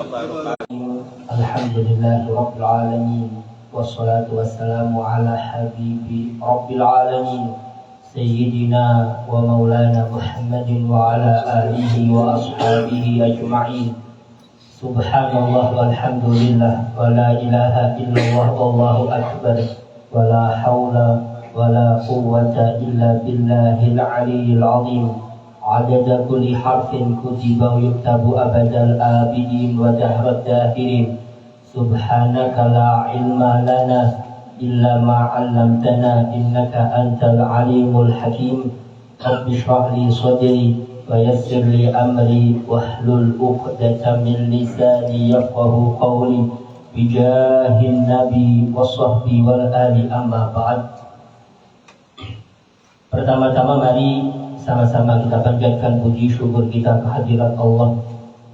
Alhamdulillahi Rabbil Alamin, wassalatu wassalamu ala habibi Rabbil Alamin, Sayyidina wa maulana Muhammadin wa ala alihi wa ashabihi ajma'in. Subhanallah walhamdulillah wa la ilaha illallah wallahu akbar wa la hawla wa la quwwata illa billahil aliyyil azim. Adada kulli harfin kutiba yuktabu abadal abidin wa dahrad dahirin. Subhanaka la ilma lana illa ma 'allamtana innaka antal alimul hakim. Rabbi shrah li sadri wa yassir li amri wahlul 'uqdatam min lisani yafqahu qawli bijahin nabi wa sahbi wal ali amma ba'd. Pertama-tama mari sama-sama kita panjatkan puji syukur kita kehadirat Allah,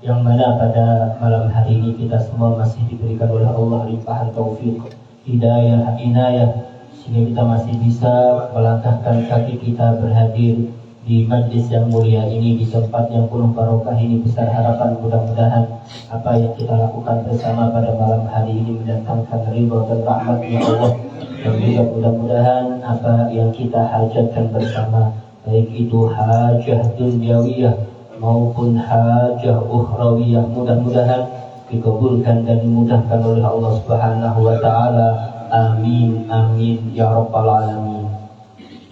yang mana pada malam hari ini kita semua masih diberikan oleh Allah limpahan taufik, hidayah, inayah, sehingga kita masih bisa melangkahkan kaki kita berhadir di majlis yang mulia ini, di tempat yang penuh barokah ini. Besar harapan mudah-mudahan apa yang kita lakukan bersama pada malam hari ini mendatangkan ridha dan rahmat-Nya Allah, dan juga mudah-mudahan apa yang kita hajatkan bersama, baik itu hajah dunyawiyah maupun hajah ukhrawiyah, mudah-mudahan dikabulkan dan dimudahkan oleh Allah Subhanahu wa taala. Amin amin ya rabbal alamin.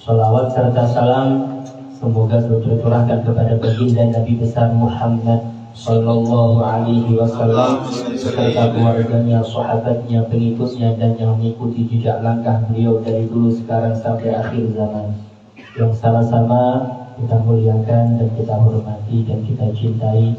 Shalawat serta salam semoga selalu tercurahkan kepada baginda Nabi besar Muhammad sallallahu alaihi wasallam beserta keluarganya, sahabatnya, pengikutnya, dan yang mengikuti jejak langkah beliau dari dulu sekarang sampai akhir zaman, yang sama-sama kita muliakan dan kita hormati dan kita cintai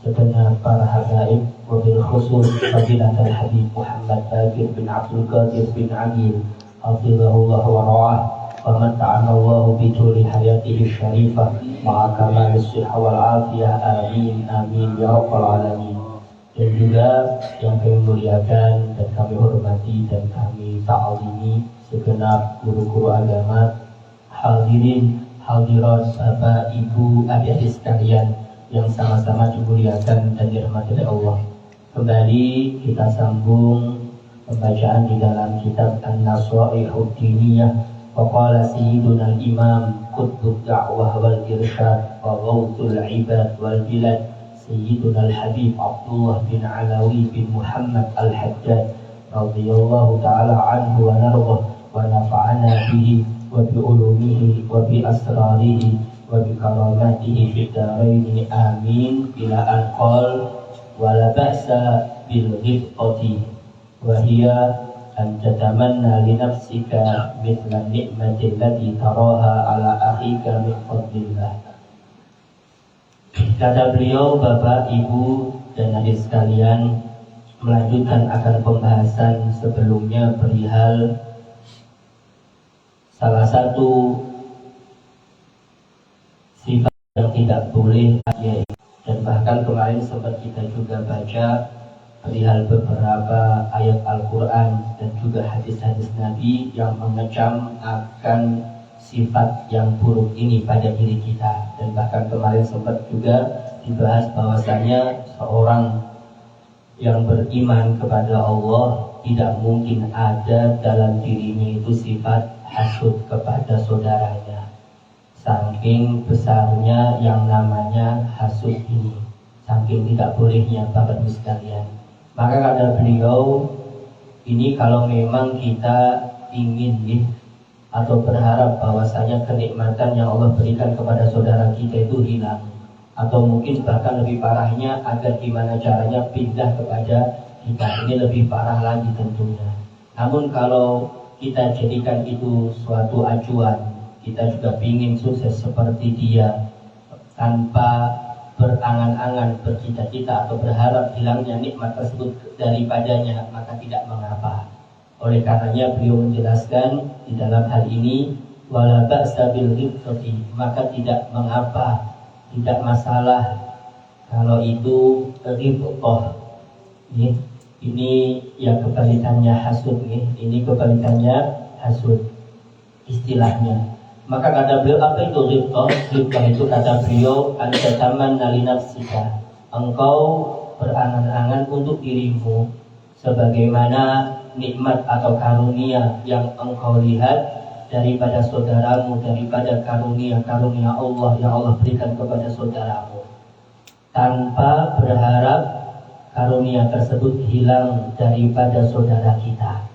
segenap para habaib, wabil khusus Fadilatul Habib Muhammad Bakir bin Abdul Qadir bin Agil hafizahullah wa ra'ah wa mata'ana Allahu bituli hayatihi syarifah ma'a kamalis sihha wal afiyah. Amin amin ya rabbal alamin. Dan juga yang kami muliakan dan kami hormati dan kami ta'zimi segenap guru-guru agama, hadirin hadirat, bapak, ibu, adik-adik sekalian yang sama-sama dimuliakan dan dirahmati oleh Allah. Kembali kita sambung pembacaan di dalam kitab An-Nasa'ihud Diniyah. Faqala Sayyiduna al-Imam Qutbud Da'wah wal Irsyad wa Ghawthul Ibad wal Bilad, Sayyiduna al-Habib Abdullah bin Alawi bin Muhammad al-Haddad radhiyallahu ta'ala anhu wa narḍah wa nafa'ana bihi wa bi ulumihi wa bi asrarihi wa bi karamatihi fid dharain amin. Bila an qala wa la ba'sa bil ghibtati wa hiya an tatamanna li nafsika mithla ni'mati allati taraha ala akhika min fadlillah. Kata beliau, Bapak, Ibu, dan adik sekalian, melanjutkan akan pembahasan sebelumnya perihal salah satu sifat yang tidak boleh, dan bahkan kemarin sempat kita juga baca perihal beberapa ayat Al-Quran dan juga hadis-hadis Nabi yang mengecam akan sifat yang buruk ini pada diri kita. Dan bahkan kemarin sempat juga dibahas bahwasanya seorang yang beriman kepada Allah tidak mungkin ada dalam dirinya itu sifat hasud kepada saudaranya. Saking besarnya yang namanya hasud ini, saking tidak bolehnya Bapak Ibu sekalian. Maka kata beliau, ini kalau memang kita ingin atau berharap bahwasanya kenikmatan yang Allah berikan kepada saudara kita itu hilang, atau mungkin bahkan lebih parahnya agar gimana caranya pindah kepada kita, ini lebih parah lagi tentunya. Namun kalau kita jadikan itu suatu acuan, kita juga ingin sukses seperti dia tanpa berangan-angan, bercita-cita atau berharap hilangnya nikmat tersebut daripadanya, maka tidak mengapa. Oleh karenanya beliau menjelaskan di dalam hal ini, wala ba'sa bil ghibtati, maka tidak mengapa, tidak masalah kalau itu ghibthah. Ini yang kebalikannya hasud, ini kebalikannya hasud istilahnya. Maka kata beliau, apa itu ghibthah? Ghibthah itu kata beliau, an tatamanna li nafsika, engkau berangan-angan untuk dirimu sebagaimana nikmat atau karunia yang engkau lihat daripada saudaramu, daripada karunia-karunia Allah yang Allah berikan kepada saudaramu, tanpa berharap karunia tersebut hilang daripada saudara kita.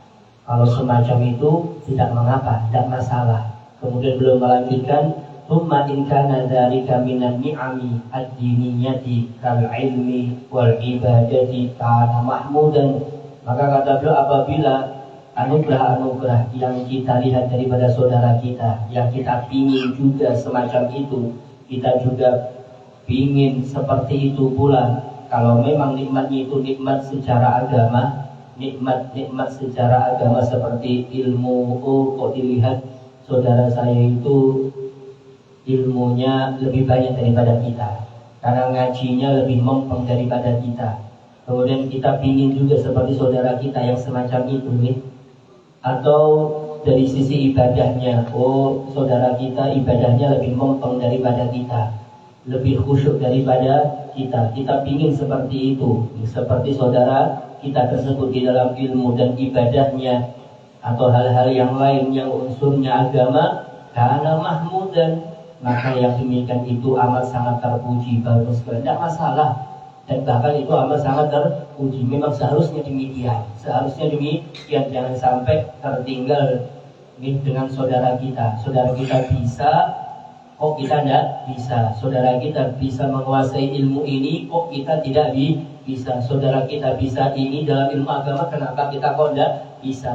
Kalau semacam itu tidak mengapa, tidak masalah. Kemudian belum melanjutkan, thumma in kana dzalika minan ni'ami ad-diniyati kal ilmi wal ibadati kana mahmudan. Maka kata beliau, apabila anugerah-anugerah yang kita lihat daripada saudara kita, yang kita pingin juga semacam itu, kita juga pingin seperti itu pula. Kalau memang nikmatnya itu nikmat secara agama, nikmat secara agama seperti ilmu, oh kok dilihat saudara saya itu ilmunya lebih banyak daripada kita, karena ngajinya lebih mempeng daripada kita. Kemudian kita pingin juga seperti saudara kita yang semacam itu nih. Atau dari sisi ibadahnya, oh saudara kita ibadahnya lebih mempeng daripada kita, lebih khusyuk daripada kita. Kita pingin seperti itu, seperti saudara kita tersebut di dalam ilmu dan ibadahnya, atau hal-hal yang lain yang unsurnya agama, karena mahmudan, maka yang demikian itu amat sangat terpuji, bagus sekali, tidak masalah. Dan bahkan itu amat sangat terpuji. Memang seharusnya demikian. Seharusnya demikian. Jangan sampai tertinggal nih dengan saudara kita. Saudara kita bisa, kok kita tidak bisa. Saudara kita bisa menguasai ilmu ini, kok kita tidak bisa. Saudara kita bisa ini dalam ilmu agama, kenapa kita kok tidak bisa.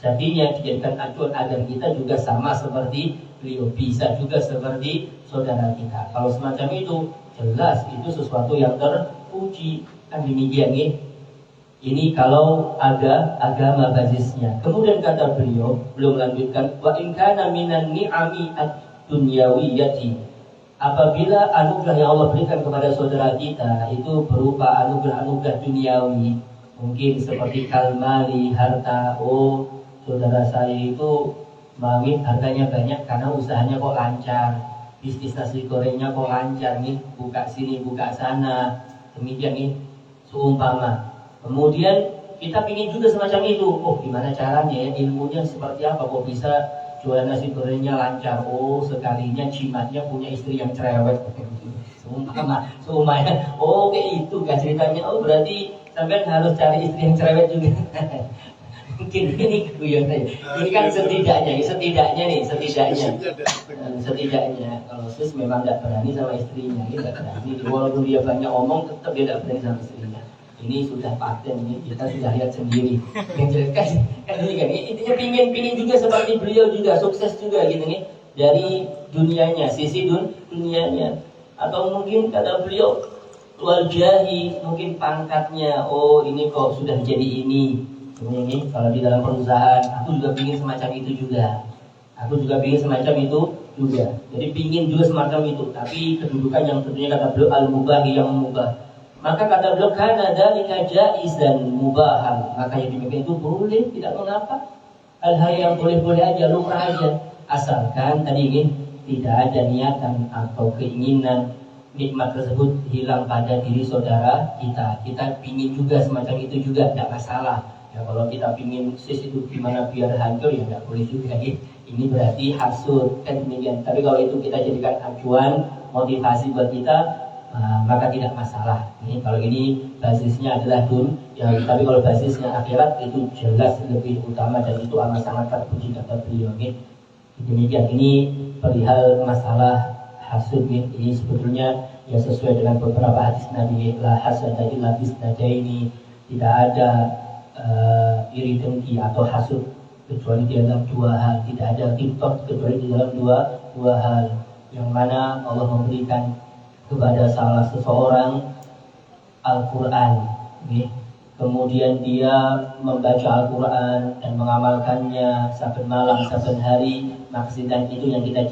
Jadinya dijadikan acuan agar kita juga sama seperti beliau, bisa juga seperti saudara kita. Kalau semacam itu, jelas itu sesuatu yang terpuji. Kan demikian nih. Ini kalau ada agama basisnya. Kemudian kata beliau, belum lanjutkan, wa in kana minan ni'ami ad-dunyawiyati. Apabila anugerah yang Allah berikan kepada saudara kita itu berupa anugerah-anugerah duniawi, mungkin seperti kalmali, harta. Oh, saudara saya itu mungkin hartanya banyak karena usahanya kok lancar, bisnis nasi gorengnya kok lancar nih, buka sini buka sana, demikian nih seumpama. Kemudian kita pingin juga semacam itu. Oh, gimana caranya ya, ilmunya seperti apa kok bisa jualan nasi gorengnya lancar. Oh, sekalinya jimatnya punya istri yang cerewet. Seumpama ya. Oh, kayak itu kan ceritanya. Oh, berarti sampai harus cari istri yang cerewet juga. Mungkin ini guyon saja. Ini kan setidaknya kalau sus memang tidak berani sama istrinya, dia tidak berani. Walaupun dia banyak omong, tetap dia tidak berani sama istrinya. Ini sudah paten, ini kita sudah lihat sendiri. Yang jelas kan ini kan, intinya pingin juga seperti beliau juga, sukses juga gitu nih dari dunianya, sisi dunianya. Atau mungkin kata beliau wal jahi, mungkin pangkatnya. Oh, ini kok sudah jadi ini. Ini kalau di dalam perusahaan, aku juga pingin semacam itu juga. Jadi pingin juga semacam itu. Tapi kedudukan yang tentunya kata beliau al-mubahi, yang mubah. Maka kata beliau kana dzalika jaizan mubahan. Maka yang demikian itu boleh, tidak mengapa. Hal-hal yang boleh-boleh aja, lumrah aja. Asalkan tadi ini tidak ada niatan atau keinginan nikmat tersebut hilang pada diri saudara kita. Kita pingin juga semacam itu juga, tidak masalah. Ya kalau kita pingin sis itu gimana biar hancur, ya nggak boleh juga ya. Ini berarti hasud kan demikian. Tapi kalau itu kita jadikan acuan motivasi buat kita, maka tidak masalah. Ini kalau ini basisnya adalah ya, tapi kalau basisnya akhirat itu jelas lebih utama dan itu amat sangat terpuji kata beliau. Demikian ini perihal masalah hasud. Ini sebetulnya ya sesuai dengan beberapa hadis Nabi, la hasada illa bisnadaini, tidak ada iri dengki atau hasud kecuali di dalam dua hal, tidak ada tiktok kecuali di dalam dua hal, yang mana Allah memberikan kepada salah seseorang Al-Quran, kemudian dia membaca Al-Quran dan mengamalkannya saben malam, saben hari, maksudnya itu yang kita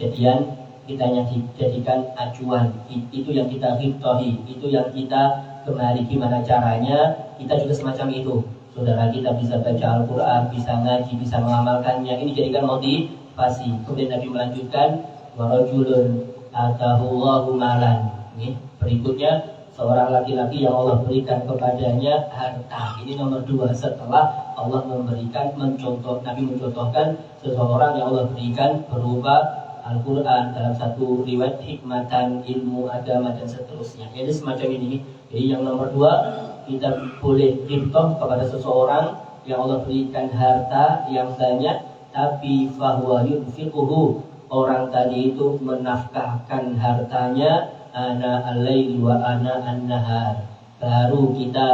yang dijadikan acuan, itu yang kita hiftohi, itu yang kita kemari gimana caranya kita juga semacam itu. Saudara kita bisa baca Al-Quran, bisa ngaji, bisa mengamalkannya, ini jadikan motivasi. Kemudian Nabi melanjutkan warajulun atahullahu malan. Berikutnya seorang laki-laki yang Allah berikan kepadanya harta. Ini nomor 2 setelah Allah memberikan, Nabi mencontohkan seseorang yang Allah berikan berupa Al-Quran, dalam satu riwayat hikmatan, ilmu agama dan seterusnya. Jadi semacam ini. Jadi yang nomor 2, kita boleh ghibthah kepada seseorang yang Allah berikan harta yang banyak, tapi fahuwa yunfiquhu, orang tadi itu menafkahkan hartanya ana al-laili wa ana an-nahar, baru kita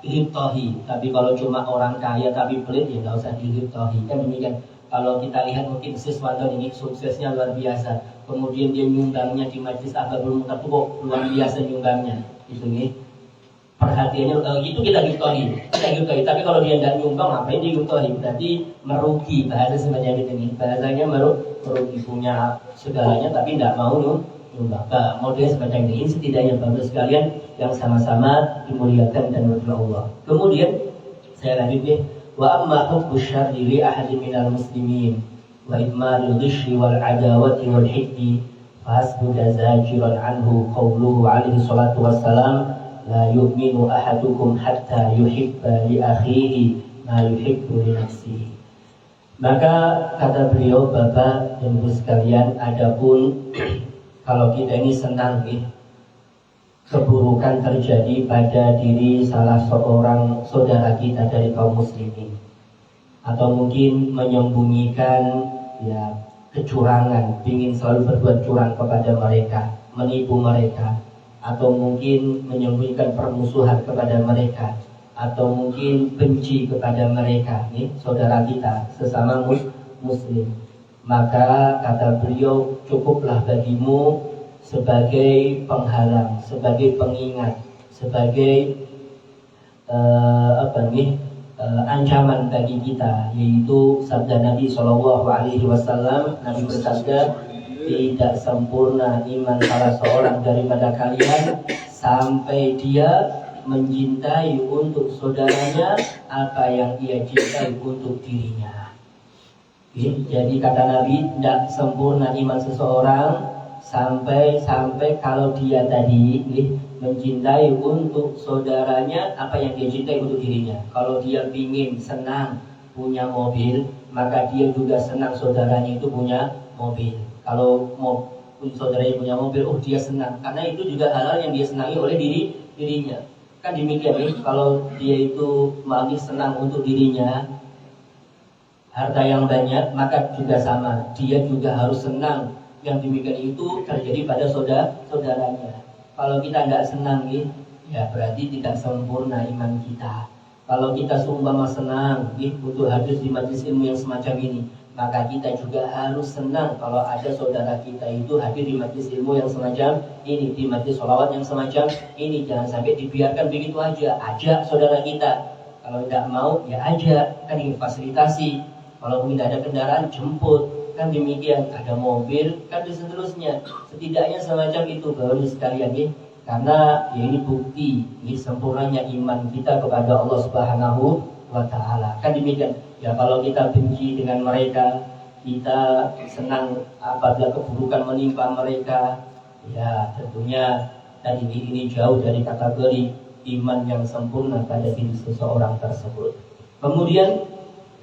ghibthahi. Tapi kalau cuma orang kaya tapi pelit, ya nggak usah dighibthahi. Kan demikian. Kalau kita lihat mungkin Siswanto ini suksesnya luar biasa, kemudian dia nyumbangnya di Majelis Ahbabul Mu'tad kok luar biasa nyumbangnya, itu nih perhatiannya itu kita ghibthahi. Tapi kalau dia tidak nyumbang, ngapain dia ghibthahi? Berarti merugi, bahasa semacam itu nih, bahasanya merugi, punya segalanya tapi tidak mau nyumbang. Model semacam ini setidaknya bagus sekalian yang sama-sama dimuliakan dan oleh Allah. Kemudian saya lanjut nih. Wa amma hubbu syarri li ahadin minal muslimin wa idmarul ghishi wal adawati wal hikdi fasbuda zajiran anhu qawluhu alaihi salatu wassalam la yu'minu ahadukum hatta yuhibba li akhihi ma yuhibbu li nafsihi. Maka kata beliau, Bapak dan Ibu sekalian, adapun kalau kita ini senang keburukan terjadi pada diri salah seorang saudara kita dari kaum muslimin, atau mungkin menyembunyikan kecurangan, ingin selalu berbuat curang kepada mereka, menipu mereka, atau mungkin menyembunyikan permusuhan kepada mereka, atau mungkin benci kepada mereka, saudara kita sesama muslim, maka kata beliau, cukuplah bagimu sebagai penghalang, sebagai pengingat, sebagai ancaman bagi kita, yaitu sabda Nabi SAW. Nabi bersabda, tidak sempurna iman salah seorang daripada kalian sampai dia mencintai untuk saudaranya apa yang ia cintai untuk dirinya. Jadi kata Nabi, tidak sempurna iman seseorang sampai kalau dia tadi mencintai untuk saudaranya apa yang dia cintai untuk dirinya. Kalau dia ingin senang punya mobil, maka dia juga senang saudaranya itu punya mobil. Kalau saudaranya punya mobil, dia senang, karena itu juga hal-hal yang dia senangi oleh dirinya. Kan demikian kalau dia itu masih senang untuk dirinya harta yang banyak, maka juga sama, dia juga harus senang yang demikian itu terjadi pada saudaranya. Kalau kita tidak senang, ya berarti tidak sempurna iman kita. Kalau kita seumpama senang untuk hadir di majelis ilmu yang semacam ini, maka kita juga harus senang kalau ada saudara kita itu hadir di majelis ilmu yang semacam ini, di majelis sholawat yang semacam ini. Jangan sampai dibiarkan begitu aja. Ajak saudara kita. Kalau tidak mau, ya ajak. Kan ini fasilitasi. Kalau tidak ada kendaraan, jemput. Kan demikian, ada mobil, kan dan seterusnya. Setidaknya semacam itu baru sekalian karena ini bukti sempurnanya iman kita kepada Allah Subhanahu wa Ta'ala. Kan demikian. Ya kalau kita benci dengan mereka, kita senang apabila keburukan menimpa mereka, ya tentunya tadi ini jauh dari kategori iman yang sempurna pada diri seseorang tersebut. Kemudian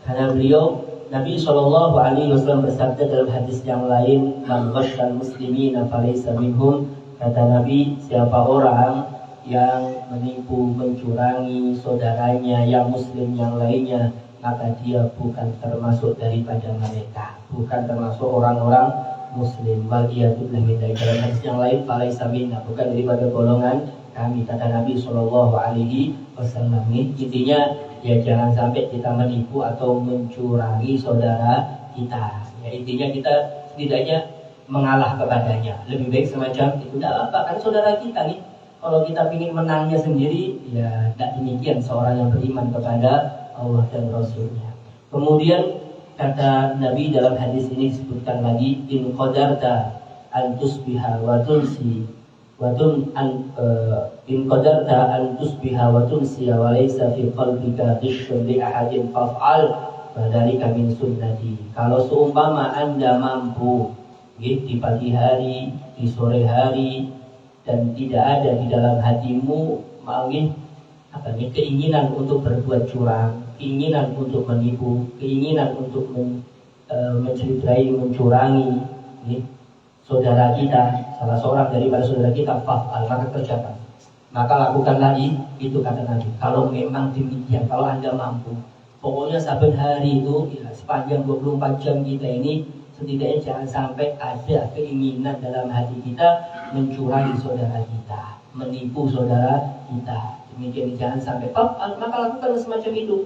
karena beliau Nabi SAW bersabda dalam hadis yang lain, man ghasyal muslimina falaysa minhum. Kata Nabi, siapa orang yang menipu, mencurangi saudaranya yang muslim yang lainnya, maka dia bukan termasuk daripada mereka, bukan termasuk orang-orang muslim. Waliyadullah min dzalik. Dalam hadis yang lain, falaysa minna, bukan daripada golongan kami, kata Nabi SAW. Intinya, ya jangan sampai kita menipu atau mencurangi saudara kita. Ya intinya kita setidaknya mengalah kepadanya. Lebih baik semacam itu. Tidak apa, kan saudara kita Kalau kita ingin menangnya sendiri, ya tidak demikian seorang yang beriman kepada Allah dan Rasulnya. Kemudian kata Nabi dalam hadis ini disebutkan lagi, in qadarta an tusbiha wa tunsi in qadarta an tusbiha wa tunsi wa laysa fi qalbika ghishun li ahadin faf'al fadzalika min sunnati. Kalau seumpama Anda mampu di pagi hari, di sore hari, dan tidak ada di dalam hatimu keinginan untuk berbuat curang, keinginan untuk menipu, keinginan untuk mencederai, mencurangi saudara kita, salah seorang daripada saudara kita, fa'al, maka kerjakan, maka lakukan lagi, itu kata Nabi. Kalau memang demikian, kalau Anda mampu, pokoknya saben hari itu ya, sepanjang 24 jam kita ini, setidaknya jangan sampai ada keinginan dalam hati kita mencurangi saudara kita, menipu saudara kita. Demikian, jangan sampai maka lakukan semacam itu.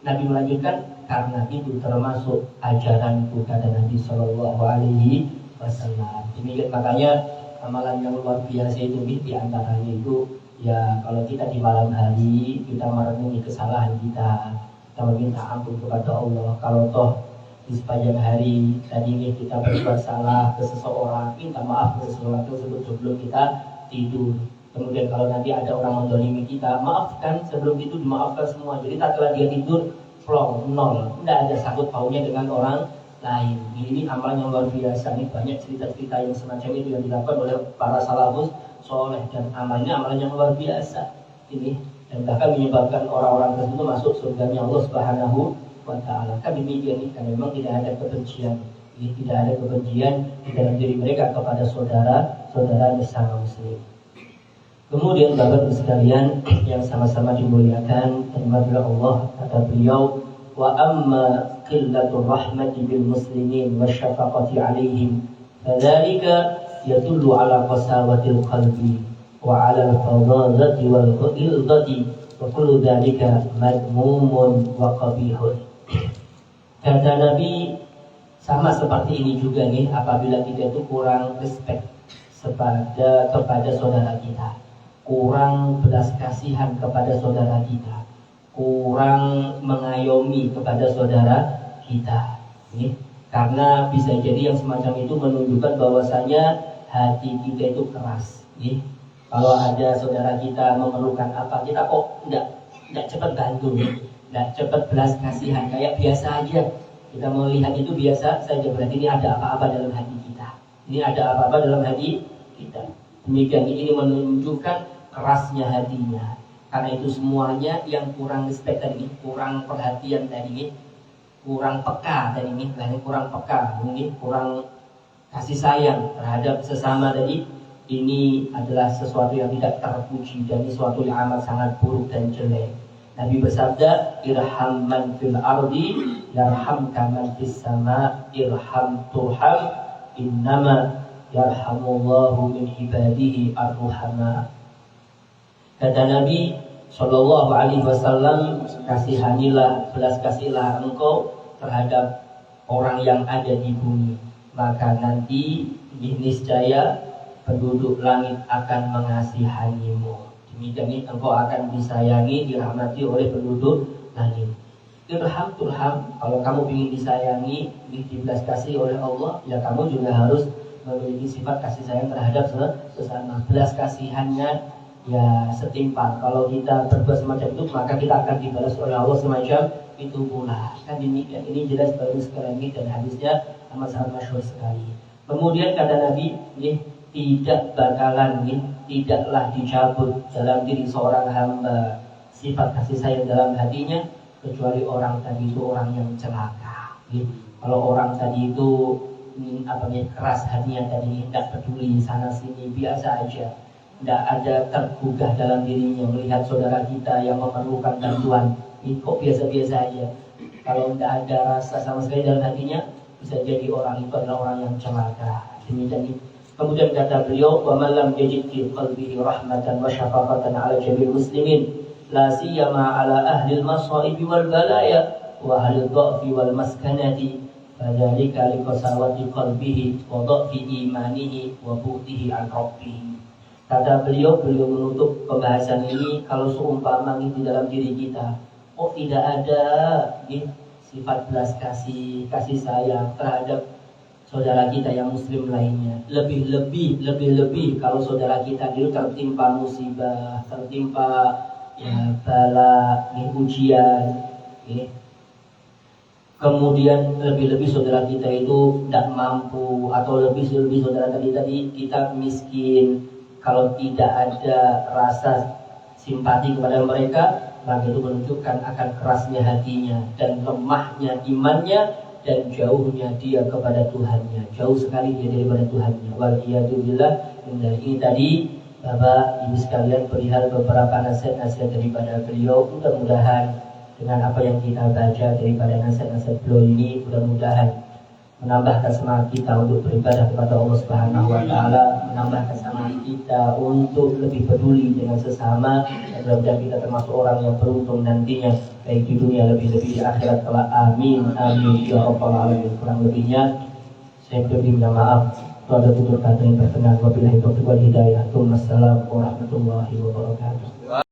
Nabi melanjutkan, karena itu termasuk ajaranku, kata Nabi Shallallahu Alaihi Wasallam. Demikian, makanya amalan yang luar biasa itu di antaranya itu ya, kalau kita di malam hari kita merenungi kesalahan kita meminta ampun kepada Allah. Kalau toh di sepanjang hari tadinya kita berbuat salah ke seseorang, minta maaf ke seseorang tersebut sebelum kita tidur. Kemudian kalau nanti ada orang mendolimi kita, maafkan sebelum itu, dimaafkan semua. Jadi tak kala dia tidur, plong, nol, tidak ada sangkut pautnya dengan orang lain. Ini amalan yang luar biasa. Ini banyak cerita-cerita yang semacam itu yang dilakukan oleh para salafus soleh, dan amalnya amalan yang luar biasa ini, dan bahkan menyebabkan orang-orang tersebut masuk surganya Allah Subhanahu wa Ta'ala. Kan demikian ini, karena memang tidak ada kebencian. Ini tidak ada kebencian di dalam diri mereka kepada saudara-saudara sesama muslim. Kemudian Bapak Ibu sekalian yang sama-sama dimuliakan rahmatullah Allah, kata beliau, wa amma qillatur rahmati bil muslimin wa syafaqati alaihim fadzalika yadullu ala qasawatil qalbi wa ala al-fadadati wal ghilzati wa kullu dzalika madmumun wa qabihun. Kata Nabi, sama seperti ini juga nih, apabila kita itu kurang respect kepada saudara kita, kurang belas kasihan kepada saudara kita, kurang mengayomi kepada saudara kita, karena bisa jadi yang semacam itu menunjukkan bahwasanya hati kita itu keras. Kalau ada saudara kita memerlukan apa, kita kok tidak cepat bantu, tidak cepat belas kasihan, kayak biasa aja. Kita melihat itu biasa saja, berarti ini ada apa-apa dalam hati kita. Ini ada apa-apa dalam hati kita. Demikian, ini menunjukkan kerasnya hatinya. Karena itu semuanya yang kurang respect tadi, kurang perhatian tadi, kurang peka tadi, kurang peka, kurang kasih sayang terhadap sesama tadi, ini adalah sesuatu yang tidak terpuji dan ini suatu yang amat sangat buruk dan jelek. Nabi bersabda, irham man fil ardi yarhamka man fis sama, irham turham, innama yarhamullahu min ibadihi ar-ruhama. Kata Nabi Shallallahu Alaihi Wasallam, kasihanilah, belas kasihilah engkau terhadap orang yang ada di bumi, maka nanti niscaya penduduk langit akan mengasihanimu. Demikian engkau akan disayangi, dirahmati oleh penduduk langit. Irham turham, kalau kamu ingin disayangi, dibelas kasih oleh Allah, ya kamu juga harus memiliki sifat kasih sayang terhadap sesama. Belas kasihannya ya setimpal. Kalau kita berbuat semacam itu, maka kita akan dibalas oleh Allah semacam itu pula. Kan demikian. Ini jelas bagus sekali dan hadisnya amat sangat masyhur sekali. Kemudian kata Nabi, tidak bakalan, tidaklah dicabut dalam diri seorang hamba sifat kasih sayang dalam hatinya, kecuali orang tadi itu orang yang celaka. Kalau orang tadi itu keras hatinya tadi, tidak peduli sana sini, biasa aja, tidak ada tergugah dalam dirinya melihat saudara kita yang memerlukan bantuan, kok biasa-biasa aja. Kalau tidak ada rasa sama sekali dalam hatinya, bisa jadi orang itu adalah orang yang celaka. Demikian. Kemudian kata beliau, wa man lam yajid fi qalbihi rahmatan wa syafaqatan 'ala jami'il muslimin, la siyama 'ala ahli al-masa'ib wal balaya wa ahli ad-dha'fi wal maskanati, fadzalika liqasawati qalbihi wa dha'fi imanihi wa bu'dihi 'an rabbih. Kata beliau menutup pembahasan ini, kalau seumpama di dalam diri kita, tidak ada sifat belas kasih sayang terhadap saudara kita yang muslim lainnya. Lebih kalau saudara kita itu tertimpa musibah, tertimpa bala, ujian, kemudian lebih saudara kita itu tidak mampu, atau lebih saudara tadi kita miskin, Kalau tidak ada rasa simpati kepada mereka, maka itu menunjukkan akan kerasnya hatinya dan lemahnya imannya dan jauhnya dia kepada Tuhannya. Jauh sekali dia daripada Tuhannya. Waliyadzubillah. Dan ini tadi Bapak Ibu sekalian perihal beberapa nasihat-nasihat daripada beliau. Mudah-mudahan dengan apa yang kita baca daripada nasihat-nasihat beliau ini, mudah-mudahan menambahkan semangat kita untuk beribadah kepada Allah Subhanahu wa taala, menambahkan semangat kita untuk lebih peduli dengan sesama, dan mudah-mudahan kita termasuk orang yang beruntung nantinya baik di dunia lebih-lebih di akhirat kelak. Amin amin ya rabbal alamin. Kurang lebihnya saya minta maaf. Kalau ada tutur kata yang berkenan, wabillahi taufiq wal hidayah. Assalamualaikum warahmatullahi wabarakatuh.